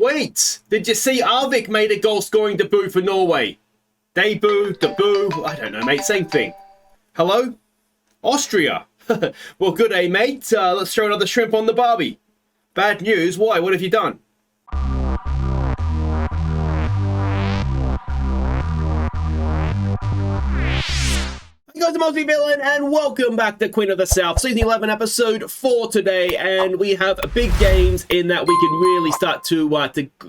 Wait, did you see Arvik made a goal-scoring debut for Norway? Debut, I don't know, mate, same thing. Hello? Austria. Well, good day, mate. Let's throw another shrimp on the barbie. Bad news? Why? What have you done? Hey guys, I'm Aussie Villain, and welcome back to Queen of the South, Season 11, Episode 4 today, and we have big games in that we can really start to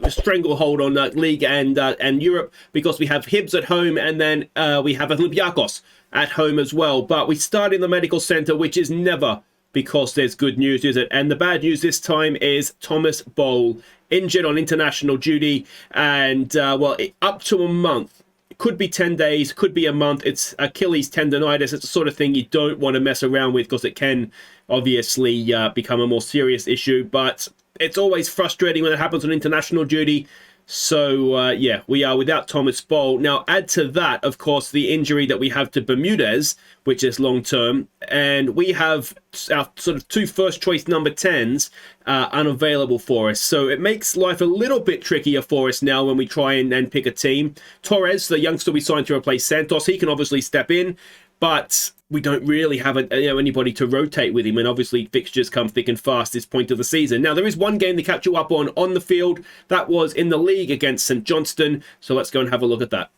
stranglehold on League and Europe, because we have Hibs at home, and then we have Olympiakos at home as well. But we start in the medical centre, which is never because there's good news, is it? And the bad news this time is Thomas Boll, injured on international duty, and, well, up to a month. Could be 10 days, could be a month. It's Achilles tendonitis. It's the sort of thing you don't want to mess around with because it can obviously become a more serious issue. But it's always frustrating when it happens on international duty. So, yeah, we are without Thomas Boll. Now, add to that, of course, the injury that we have to Bermudez, which is long-term. And we have our sort of two first-choice number 10s unavailable for us. So it makes life a little bit trickier for us now when we try and pick a team. Torres, the youngster we signed to replace Santos, he can obviously step in, but we don't really have anybody to rotate with him, and obviously fixtures come thick and fast this point of the season. Now, there is one game to catch you up on the field. That was in the league against St Johnstone, so let's go and have a look at that.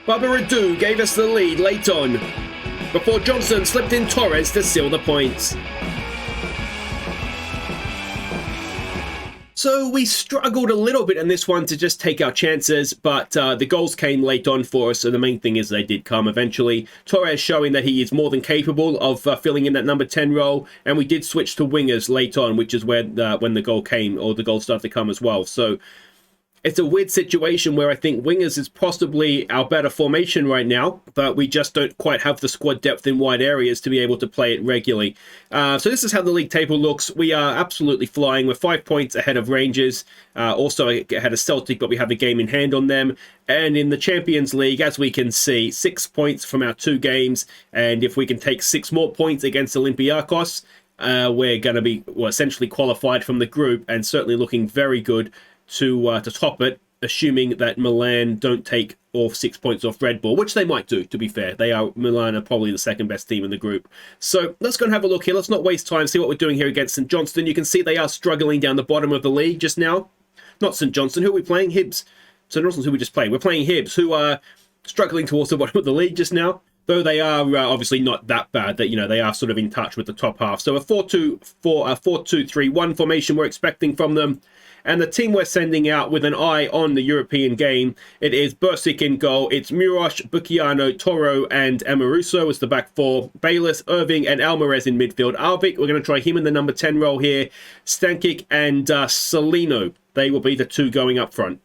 Barbara Adu gave us the lead late on, before Johnson slipped in Torres to seal the points. So we struggled a little bit in this one to just take our chances, but the goals came late on for us, and the main thing is they did come eventually. Torres showing that he is more than capable of filling in that number 10 role, and we did switch to wingers late on, which is where when the goal came, or the goal started to come as well. So it's a weird situation where I think wingers is possibly our better formation right now, but we just don't quite have the squad depth in wide areas to be able to play it regularly. So this is how the league table looks. We are absolutely flying. We're 5 points ahead of Rangers, also ahead of Celtic, but we have a game in hand on them. And in the Champions League, as we can see, 6 points from our 2 games, and if we can take 6 more points against Olympiakos, we're going to be essentially qualified from the group, and certainly looking very good to top it, assuming that Milan don't take all 6 points off Red Bull, which they might do, to be fair. Milan are probably the second best team in the group. So let's go and have a look here. Let's not waste time, see what we're doing here against St Johnstone. You can see they are struggling down the bottom of the league just now. Not St Johnstone. Who are we playing? Hibs. St Johnstone's who we just played. We're playing Hibs, who are struggling towards the bottom of the league just now. Though they are obviously not that bad, that they are sort of in touch with the top half. So a 4-2-3-1 formation we're expecting from them. And the team we're sending out with an eye on the European game, it is Bursic in goal. It's Murosh, Bukiano, Toro, and Amoruso as the back four. Bayless, Irving, and Alvarez in midfield. Arvik, we're going to try him in the number 10 role here. Stankic and Solino, they will be the two going up front.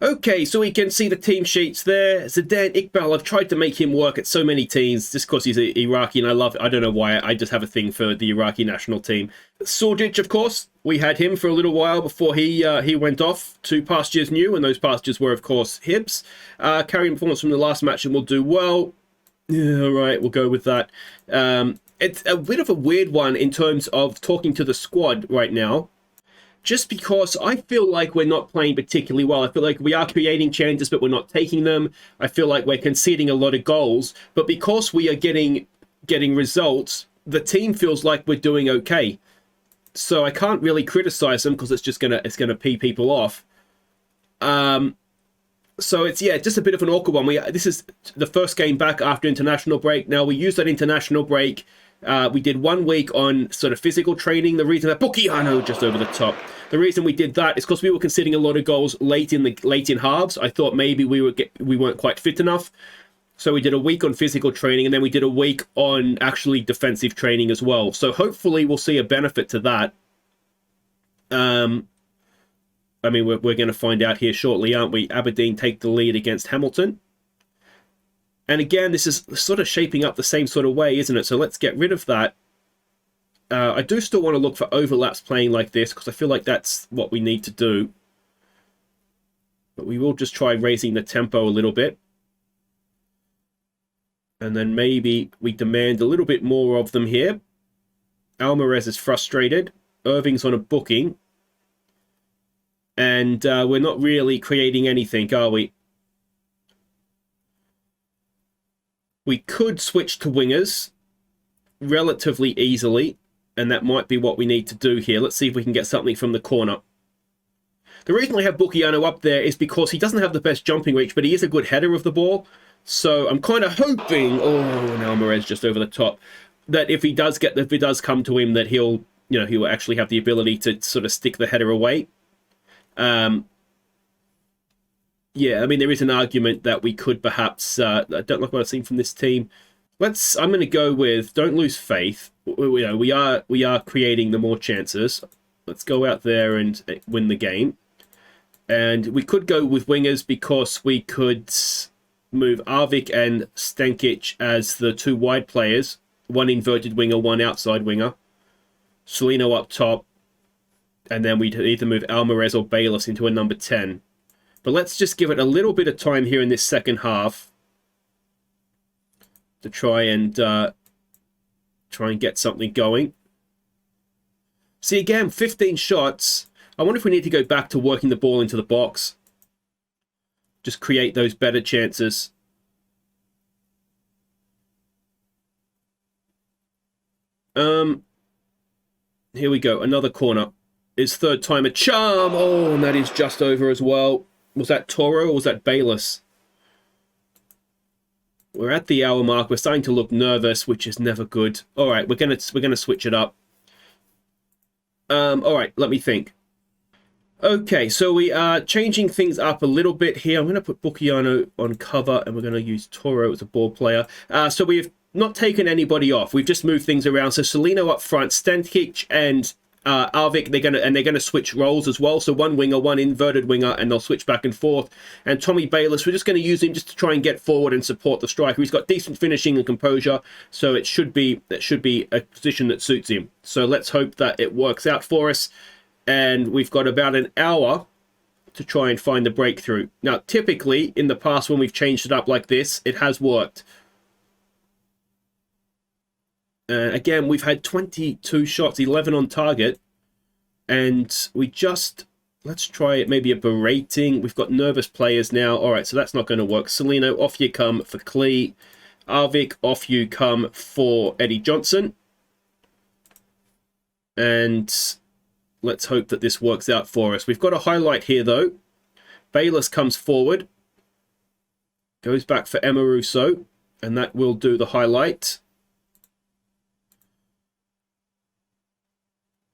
Okay, so we can see the team sheets there. Zidane Iqbal, I've tried to make him work at so many teams just because he's Iraqi and I love it. I don't know why, I just have a thing for the Iraqi national team. Surdic, of course, we had him for a little while before he went off to pastures new, and those pastures were, of course, Hibs. Carrying performance from the last match and will do well. Yeah, all right, we'll go with that. It's a bit of a weird one in terms of talking to the squad right now. Just because I feel like we're not playing particularly well. I feel like we are creating chances, but we're not taking them. I feel like we're conceding a lot of goals. But because we are getting results, the team feels like we're doing okay. So I can't really criticize them because it's gonna pee people off. So it's just a bit of an awkward one. This is the first game back after international break. Now we used that international break. We did 1 week on sort of physical training. The reason that Bukiano just over the top. The reason we did that is because we were conceding a lot of goals late in halves. I thought maybe we weren't quite fit enough. So we did a week on physical training, and then we did a week on actually defensive training as well. So hopefully we'll see a benefit to that. I mean, we're going to find out here shortly, aren't we? Aberdeen take the lead against Hamilton. And again, this is sort of shaping up the same sort of way, isn't it? So let's get rid of that. I do still want to look for overlaps playing like this, because I feel like that's what we need to do. But we will just try raising the tempo a little bit. And then maybe we demand a little bit more of them here. Alvarez is frustrated. Irving's on a booking. And we're not really creating anything, are we? We could switch to wingers relatively easily, and that might be what we need to do here. Let's see if we can get something from the corner. The reason I have Bukiano up there is because he doesn't have the best jumping reach, but he is a good header of the ball. So I'm kind of hoping, oh, and Alvarez just over the top, that if it does come to him, that he'll actually have the ability to sort of stick the header away. Yeah, I mean, there is an argument that we could perhaps, I don't like what I've seen from this team. I'm going to go with, don't lose faith. We are creating the more chances. Let's go out there and win the game. And we could go with wingers because we could move Arvik and Stankic as the two wide players. One inverted winger, one outside winger. Solino up top. And then we'd either move Alvarez or Bayless into a number 10. But let's just give it a little bit of time here in this second half to try and get something going. See, again, 15 shots. I wonder if we need to go back to working the ball into the box. Just create those better chances. Here we go. Another corner. His third time a charm. Oh, and that is just over as well. Was that Toro or was that Bayless? We're at the hour mark. We're starting to look nervous, which is never good. All right, we're gonna switch it up. All right, let me think. Okay, so we are changing things up a little bit here. I'm going to put Bukiano on cover, and we're going to use Toro as a ball player. So we've not taken anybody off. We've just moved things around. So Solino up front, Stankic and Arvik, they're gonna switch roles as well. So one winger, one inverted winger, and they'll switch back and forth. And Tommy Bayless, we're just going to use him just to try and get forward and support the striker. He's got decent finishing and composure, so it should be a position that suits him. So let's hope that it works out for us. And we've got about an hour to try and find the breakthrough. Now, typically in the past when we've changed it up like this, it has worked. Again, we've had 22 shots, 11 on target, and let's try it, maybe a berating. We've got nervous players now. All right, so that's not going to work. Solino, off you come for Klee. Arvik, off you come for Eddie Johnson. And let's hope that this works out for us. We've got a highlight here, though. Bayless comes forward, goes back for Emaruso, and that will do the highlight.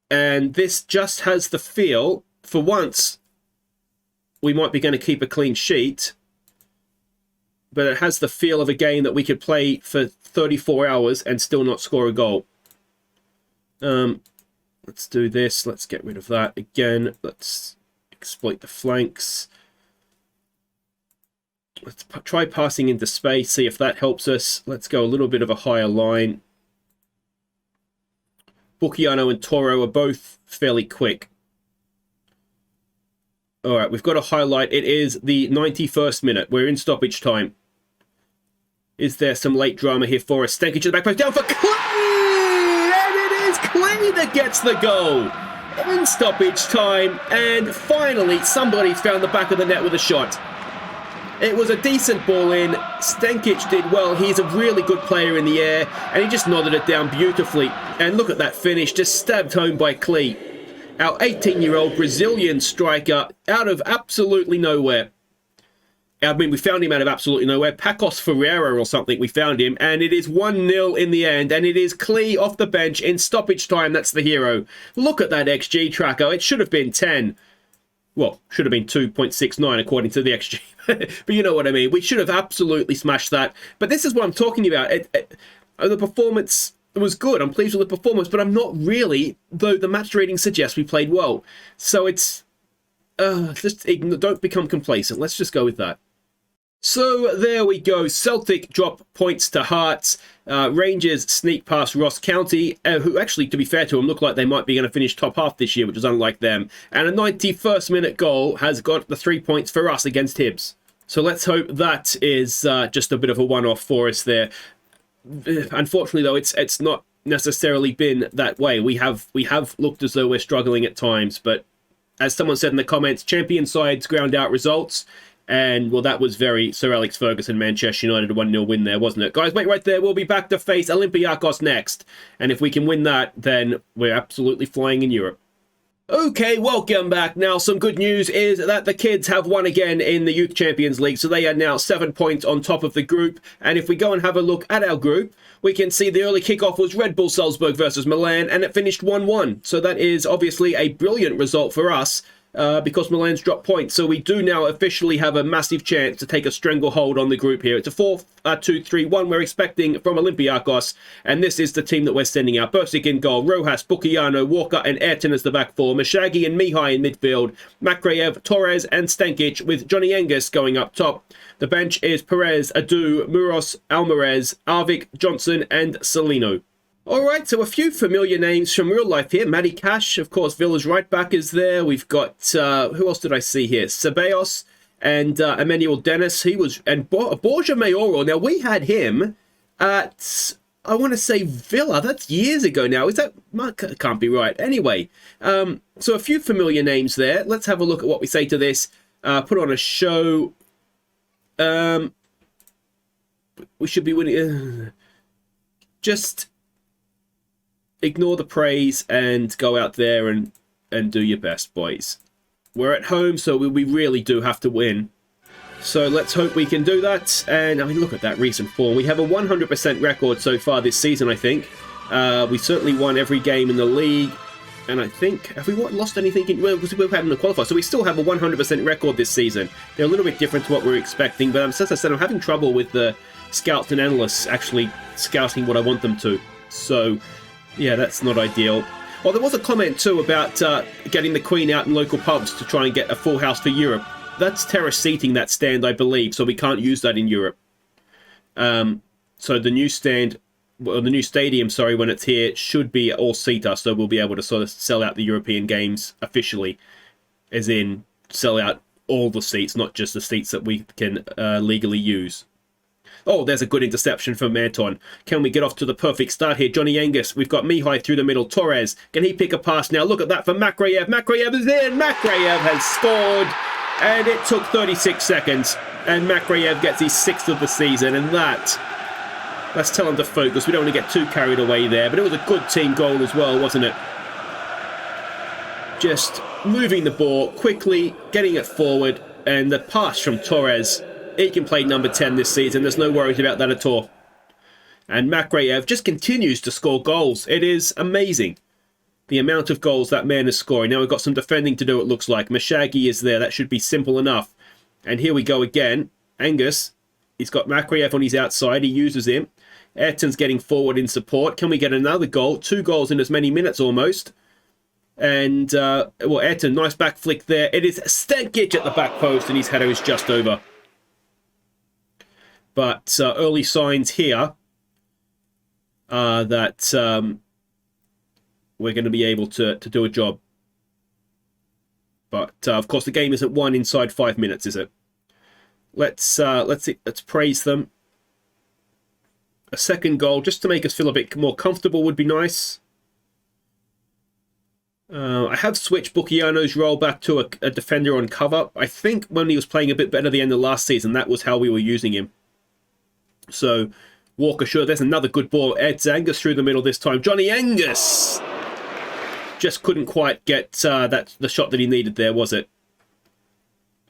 And this just has the feel, for once, we might be going to keep a clean sheet, but it has the feel of a game that we could play for 34 hours and still not score a goal. Let's do this. Let's get rid of that again. Let's exploit the flanks. Let's try passing into space, see if that helps us. Let's go a little bit of a higher line. Bukiano and Toro are both fairly quick. All right, we've got a highlight. It is the 91st minute. We're in stoppage time. Is there some late drama here for us? Stankic to the back post, down for Klee! And it is Klee that gets the goal. In stoppage time, and finally somebody's found the back of the net with a shot. It was a decent ball in. Stankic did well. He's a really good player in the air, and he just nodded it down beautifully. And look at that finish, just stabbed home by Klee. Our 18-year-old Brazilian striker out of absolutely nowhere. I mean, we found him out of absolutely nowhere. Pacos Ferreira or something, we found him. And it is 1-0 in the end. And it is Klee off the bench in stoppage time. That's the hero. Look at that XG tracker. It should have been 10. Well, should have been 2.69 according to the XG. But you know what I mean. We should have absolutely smashed that. But this is what I'm talking about. The performance was good. I'm pleased with the performance, but I'm not really, though the match rating suggests we played well. So it's... don't become complacent. Let's just go with that. So there we go. Celtic drop points to Hearts. Rangers sneak past Ross County, who actually, to be fair to them, look like they might be going to finish top half this year, which is unlike them. And a 91st minute goal has got the 3 points for us against Hibs. So let's hope that is just a bit of a one-off for us there. Unfortunately, though, it's not necessarily been that way. We have looked as though we're struggling at times, but as someone said in the comments, champion sides ground out results. And, well, that was very Sir Alex Ferguson, Manchester United, a 1-0 win there, wasn't it? Guys, wait right there. We'll be back to face Olympiakos next. And if we can win that, then we're absolutely flying in Europe. Okay, welcome back. Now, some good news is that the kids have won again in the Youth Champions League, so they are now 7 points on top of the group. And if we go and have a look at our group, we can see the early kickoff was Red Bull Salzburg versus Milan, and it finished 1-1. So that is obviously a brilliant result for us. Because Milan's dropped points. So we do now officially have a massive chance to take a stranglehold on the group here. It's a 4-2-3-1 we're expecting from Olympiakos. And this is the team that we're sending out. Bursic in goal, Rojas, Bukiano, Walker and Ayrton as the back four. Mashagi and Mihai in midfield. Makreyev, Torres and Stankic with Johnny Angus going up top. The bench is Perez, Adu, Muros, Alvarez, Arvik, Johnson and Celino. Alright, so a few familiar names from real life here. Matty Cash, of course, Villa's right back is there. We've got, who else did I see here? Ceballos and Emmanuel Dennis. He was, and Borja Mayoral. Now, we had him at, I want to say Villa. That's years ago now. Is that, can't be right. Anyway, so a few familiar names there. Let's have a look at what we say to this. Put on a show. We should be winning. Just ignore the praise and go out there and do your best, boys. We're at home, so we really do have to win. So let's hope we can do that. And I mean, look at that recent form. We have a 100% record so far this season, I think. We certainly won every game in the league. And I think, have we lost anything? Well, we've had in the qualifier, so we still have a 100% record this season. They're a little bit different to what we're expecting, but as I said, I'm having trouble with the scouts and analysts actually scouting what I want them to. So yeah, that's not ideal. Well, there was a comment too about getting the Queen out in local pubs to try and get a full house for Europe. That's terrace seating, that stand, I believe, so we can't use that in Europe. So the new stand, well, the new stadium, sorry, when it's here, should be all-seater, so we'll be able to sort of sell out the European games officially, as in sell out all the seats, not just the seats that we can legally use. Oh, there's a good interception from Anton. Can we get off to the perfect start here? Johnny Angus, we've got Mihai through the middle. Torres, can he pick a pass now? Look at that for Makreyev. Makreyev is in. Makreyev has scored. And it took 36 seconds. And Makreyev gets his 6th of the season. And let's tell him to focus. We don't want to get too carried away there. But it was a good team goal as well, wasn't it? Just moving the ball quickly, getting it forward. And the pass from Torres. He can play number 10 this season. There's no worries about that at all. And Makreyev just continues to score goals. It is amazing, the amount of goals that man is scoring. Now we've got some defending to do, it looks like. Mashagi is there. That should be simple enough. And here we go again. Angus, he's got Makreyev on his outside. He uses him. Ayrton's getting forward in support. Can we get another goal? 2 goals in as many minutes almost. And, well, Ayrton, nice back flick there. It is Stankic at the back post, and his header is just over. But early signs here are that we're going to be able to do a job. But of course, the game isn't won inside 5 minutes, is it? Let's praise them. A second goal, just to make us feel a bit more comfortable, would be nice. I have switched Bukiano's role back to a defender on cover. I think when he was playing a bit better at the end of last season, that was how we were using him. So, Walker, sure, there's another good ball. Eds Angus through the middle this time. Johnny Angus! Just couldn't quite get the shot that he needed there, was it?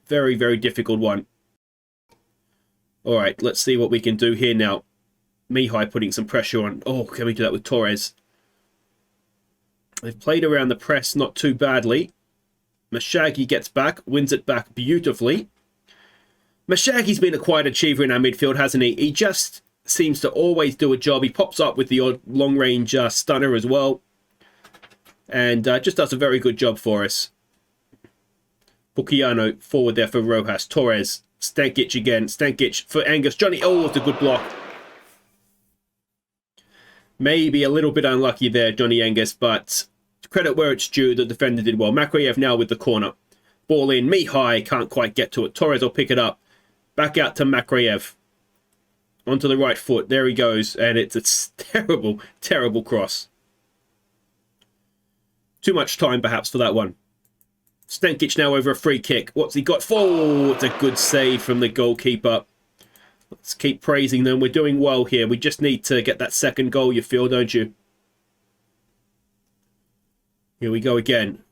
Very, very difficult one. Alright, let's see what we can do here now. Mihai putting some pressure on. Oh, can we do that with Torres? They've played around the press not too badly. Mashagi gets back, wins it back beautifully. Mashagi's been a quiet achiever in our midfield, hasn't he? He just seems to always do a job. He pops up with the odd long-range stunner as well. And just does a very good job for us. Bukiano forward there for Rojas. Torres. Stankic again. Stankic for Angus. Johnny. Oh, it's a good block. Maybe a little bit unlucky there, Johnny Angus, but credit where it's due. The defender did well. Makreyev now with the corner. Ball in. Mihai can't quite get to it. Torres will pick it up. Back out to Makreyev. Onto the right foot. There he goes. And it's a terrible, terrible cross. Too much time, perhaps, for that one. Stankic now over a free kick. What's he got? Oh, it's a good save from the goalkeeper. Let's keep praising them. We're doing well here. We just need to get that second goal, you feel, don't you? Here we go again.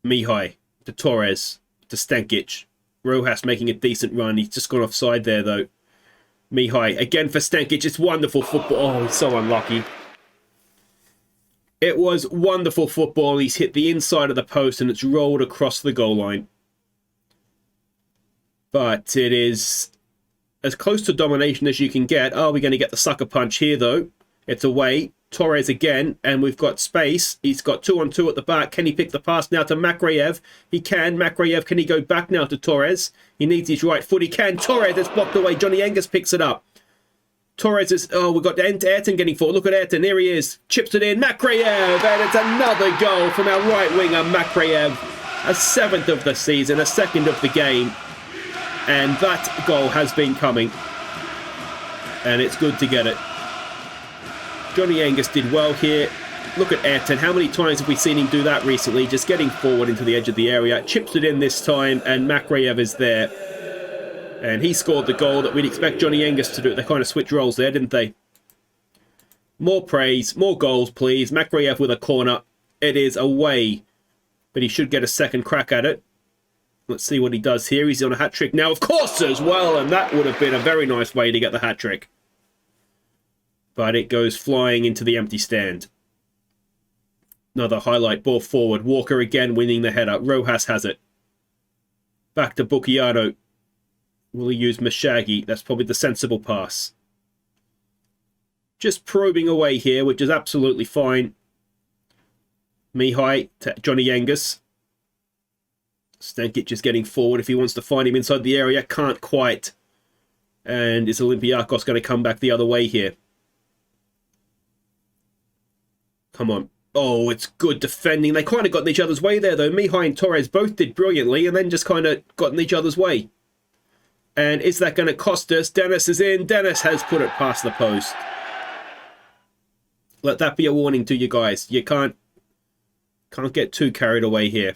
Mihai to Torres to Stankic. Rojas making a decent run. He's just gone offside there, though. Mihai again for Stankic. It's wonderful football. Oh, he's so unlucky. It was wonderful football. He's hit the inside of the post and it's rolled across the goal line. But it is as close to domination as you can get. Are we going to get the sucker punch here, though? It's away. Torres again, and we've got space. He's got 2-on-2 at the back. Can he pick the pass now to Makreyev? He can. Makreyev, can he go back now to Torres? He needs his right foot. He can. Torres is blocked away. Johnny Angus picks it up. Torres is... Oh, we've got Ayrton getting forward. Look at Ayrton. Here he is. Chips it in. Makreyev, and it's another goal from our right winger, Makreyev. A 7th of the season, a 2nd of the game. And that goal has been coming. And it's good to get it. Johnny Angus did well here. Look at Ayrton. How many times have we seen him do that recently? Just getting forward into the edge of the area. Chips it in this time, and Makreyev is there. And he scored the goal that we'd expect Johnny Angus to do. They kind of switched roles there, didn't they? More praise, more goals, please. Makreyev with a corner. It is away, but he should get a second crack at it. Let's see what he does here. He's on a hat-trick now, of course, as well, and that would have been a very nice way to get the hat-trick. But it goes flying into the empty stand. Another highlight ball forward. Walker again winning the header. Rojas has it. Back to Bukiano. Will he use Mashagi? That's probably the sensible pass. Just probing away here, which is absolutely fine. Mihai to Johnny Angus. Stankic is getting forward if he wants to find him inside the area. Can't quite. And is Olympiakos going to come back the other way here? Come on. Oh, it's good defending. They kind of got in each other's way there, though. Mihai and Torres both did brilliantly and then just kind of got in each other's way. And is that going to cost us? Dennis is in. Dennis has put it past the post. Let that be a warning to you guys. You can't get too carried away here.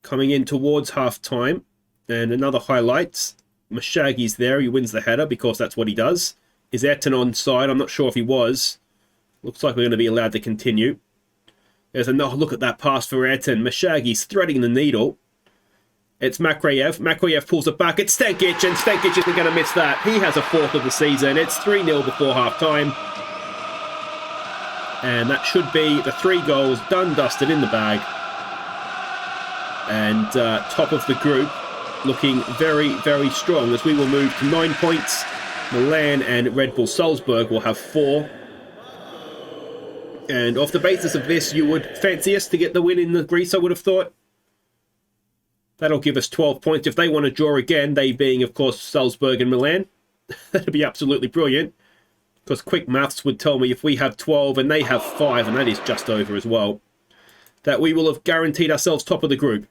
Coming in towards half-time. And another highlight. Mashagi's there. He wins the header because that's what he does. Is Ayrton onside? I'm not sure if he was. Looks like we're going to be allowed to continue. There's another look at that pass for Ayrton. Mashagi's threading the needle. It's Makreyev. Makreyev pulls it back. It's Stankic, and Stankic isn't going to miss that. He has a 4th of the season. It's 3-0 before half-time. And that should be the 3 goals done, dusted in the bag. And top of the group, looking very, very strong as we will move to 9 points. Milan and Red Bull Salzburg will have 4. And off the basis of this, you would fancy us to get the win in the Greece, I would have thought. That'll give us 12 points. If they want to draw again, they being, of course, Salzburg and Milan, that'd be absolutely brilliant. Because quick maths would tell me if we have 12 and they have 5, and that is just over as well, that we will have guaranteed ourselves top of the group.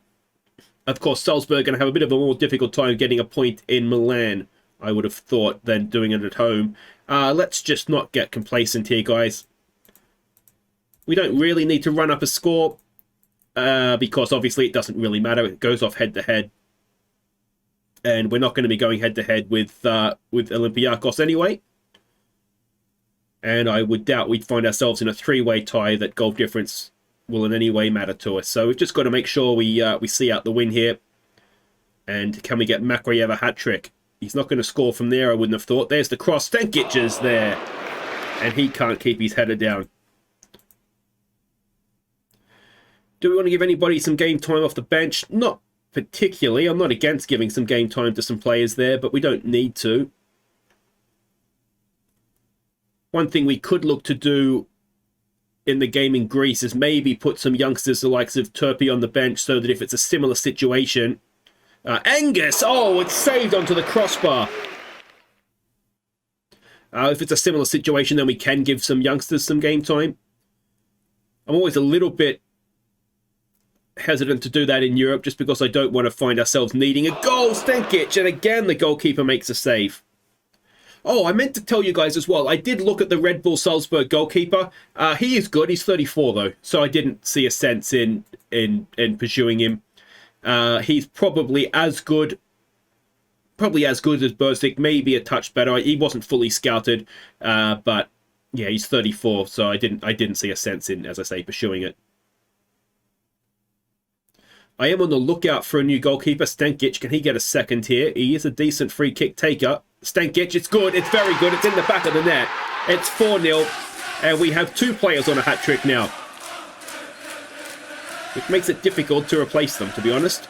Of course, Salzburg are going to have a bit of a more difficult time getting a point in Milan, I would have thought, than doing it at home. Let's just not get complacent here, guys. We don't really need to run up a score, because obviously it doesn't really matter. It goes off head-to-head. And we're not going to be going head-to-head with Olympiakos anyway. And I would doubt we'd find ourselves in a 3-way tie that goal difference will in any way matter to us. So we've just got to make sure we see out the win here. And can we get Makreyev a hat-trick? He's not going to score from there, I wouldn't have thought. There's the cross. Stankic is there. And he can't keep his header down. Do we want to give anybody some game time off the bench? Not particularly. I'm not against giving some game time to some players there, but we don't need to. One thing we could look to do in the game in Greece is maybe put some youngsters, the likes of Turpey, on the bench so that if it's a similar situation... Angus! Oh, it's saved onto the crossbar. If it's a similar situation, then we can give some youngsters some game time. I'm always a little bit hesitant to do that in Europe just because I don't want to find ourselves needing a goal. Stankic, and again the goalkeeper makes a save. Oh, I meant to tell you guys as well. I did look at the Red Bull Salzburg goalkeeper. He is good. He's 34 though, so I didn't see a sense in pursuing him. He's probably as good as Bursik, maybe a touch better. He wasn't fully scouted, but yeah, he's 34, so I didn't see a sense in, as I say, pursuing it. I am on the lookout for a new goalkeeper. Stankic, can he get a second here? He is a decent free kick taker. Stankic, it's good. It's very good. It's in the back of the net. It's 4-0, and we have 2 players on a hat-trick now, which makes it difficult to replace them, to be honest.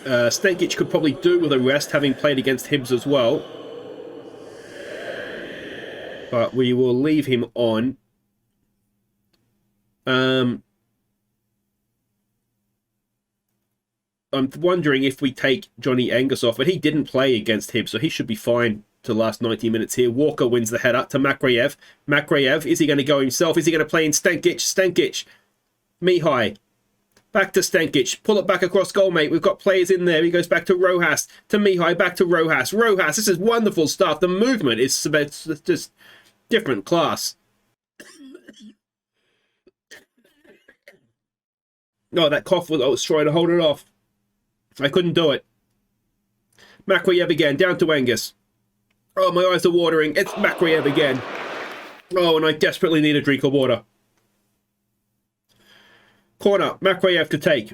Stankic could probably do with a rest, having played against Hibs as well. But we will leave him on. I'm wondering if we take Johnny Angus off, but he didn't play against Hibs, so he should be fine to the last 90 minutes here. Walker wins the header to Makreyev. Makreyev, is he going to go himself? Is he going to play in Stankic? Stankic. Mihai. Back to Stankic. Pull it back across goal, mate. We've got players in there. He goes back to Rojas. To Mihai. Back to Rojas. Rojas, this is wonderful stuff. The movement is just different class. No, that cough was, I was trying to hold it off. I couldn't do it. Makreyev again, down to Angus. Oh, my eyes are watering. It's Makreyev again. Oh, and I desperately need a drink of water. Corner, Makreyev to take.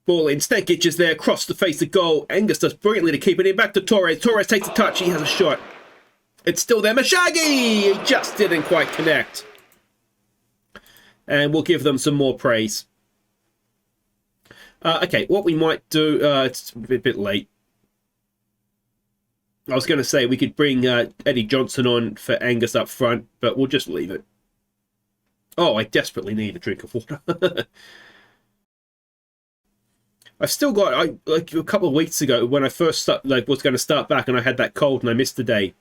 Ball in. Stankic is there, across the face of goal. Angus does brilliantly to keep it in. Back to Torres. Torres takes a touch. He has a shot. It's still there. Mashagi! He just didn't quite connect. And we'll give them some more praise. Okay, what we might do, it's a bit late. I was going to say we could bring Eddie Johnson on for Angus up front, but we'll just leave it. Oh, I desperately need a drink of water. I've still got, like a couple of weeks ago when I first was going to start back and I had that cold and I missed a day.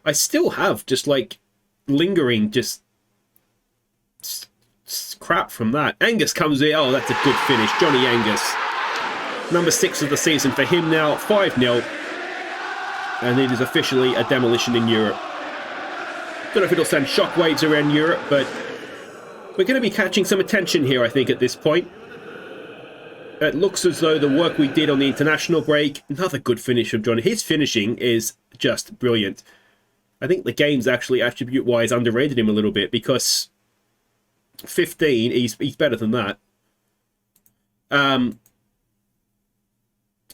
I still have just like lingering crap from that. Angus comes in. Oh, that's a good finish. Johnny Angus. Number 6 of the season for him now. 5-0. And it is officially a demolition in Europe. Don't know if it'll send shockwaves around Europe, but we're going to be catching some attention here, I think, at this point. It looks as though the work we did on the international break, another good finish from Johnny. His finishing is just brilliant. I think the game's actually, attribute-wise, underrated him a little bit because 15, he's better than that.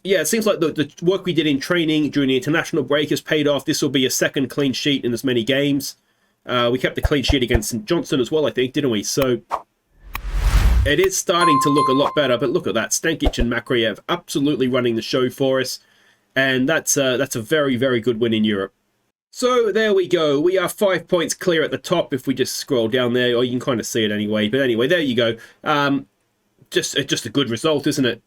Yeah, it seems like the work we did in training during the international break has paid off. This will be a second clean sheet in as many games. We kept the clean sheet against St Johnstone as well, I think, didn't we? So it is starting to look a lot better. But look at that. Stankic and Makreyev absolutely running the show for us. And that's a very, very good win in Europe. So there we go. We are 5 points clear at the top if we just scroll down there. Or you can kind of see it anyway. But anyway, there you go. Just a good result, isn't it?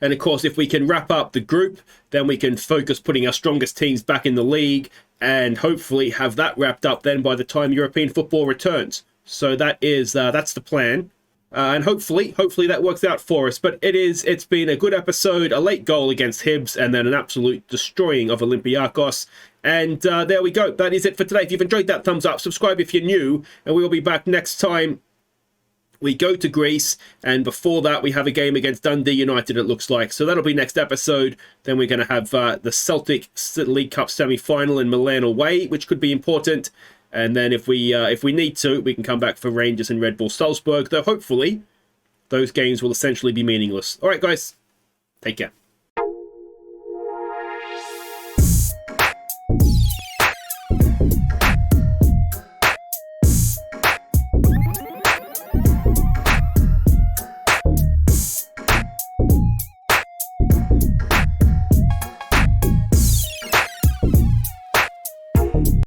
And of course, if we can wrap up the group, then we can focus putting our strongest teams back in the league and hopefully have that wrapped up then by the time European football returns. So that's the plan. And hopefully that works out for us. But it's been a good episode, a late goal against Hibs, and then an absolute destroying of Olympiakos. And there we go. That is it for today. If you've enjoyed that, thumbs up, subscribe if you're new, and we will be back next time. We go to Greece, and before that, we have a game against Dundee United, it looks like. So that'll be next episode. Then we're going to have the Celtic League Cup semi-final in Milan away, which could be important. And then if we need to, we can come back for Rangers and Red Bull Salzburg, though hopefully those games will essentially be meaningless. All right, guys, take care.